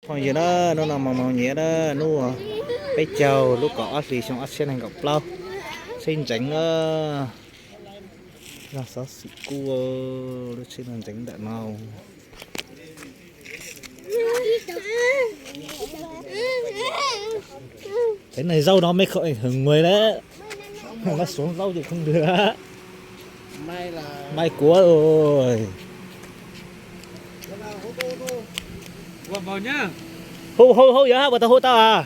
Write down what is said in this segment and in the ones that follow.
Còn gì đó nó nằm màu nhẹ đó nó bây giờ lúc có gì xong ăn sen hành gặp lâu xin tránh là sao xịt cua lúc xin làm tránh đại màu cái này rau nó mới không ảnh hưởng người đấy nó xuống rau thì không được mai cua rồi vào nhá. hô hô hô giờ bà tao hô tao à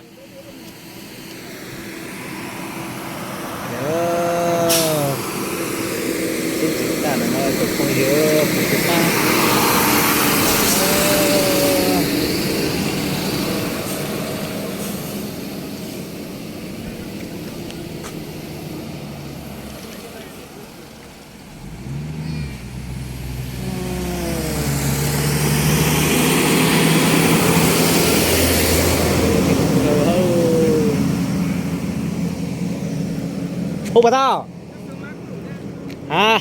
xin chính ta là nó cũng không hiểu chúng ta hô bà tao à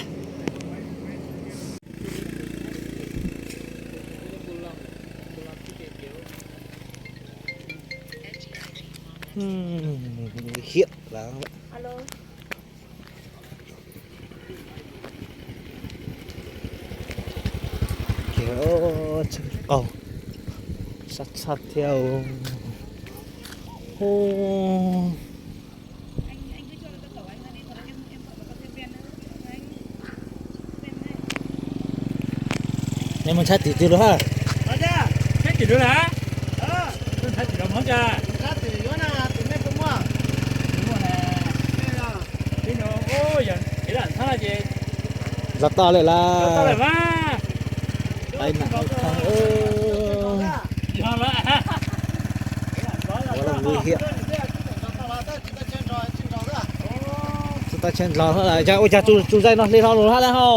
hiện là Alo. kiểu sát sát theo ô nên mình sát thì tiêu đó ha Ở cha, khách chỉ được hả? Khách chỉ đồng hết cha. Ôi giời, cái là sao là gì? giật to lại là Tao lại va. đây nặng thằng Giòn lại. quá là nguy hiểm chúng ta chen lò là cha ôi cha chú dây nó lên nó luôn ha ho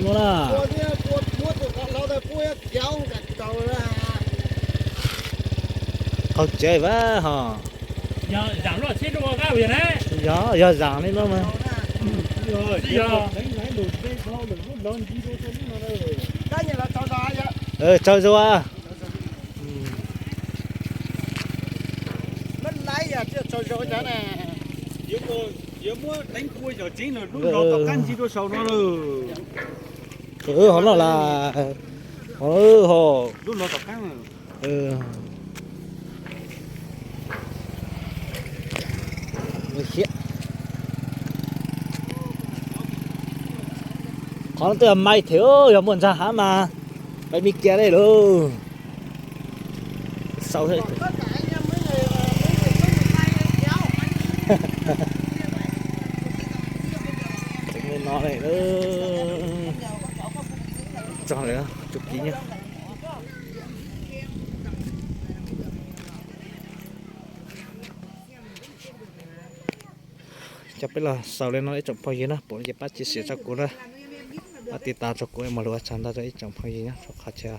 nó là không chơi quá hả Giờ giảm rồi chết đâu cao vậy đấy. giờ giảm lên nó mà Rồi, chơi rồi à giờ mua đánh cua giờ chính rồi lúc đó có căn gì đâu sầu nó rồi. họ nó là họ Lúc đó có căn rồi. Nguy hiểm có từ may thiếu giờ muốn ra hả mà phải bị kia đây luôn sau thế mình nói này nữa cho nữa chụp kỹ nhá chắc biết là sau lên nó để chụp phơi gì nữa bọn chị bắt chia sẻ cho cô đóติดตามชมกูเอ็มมาดูว่าฉันได้จะอีกจังพอยีนะชอบขาเชีย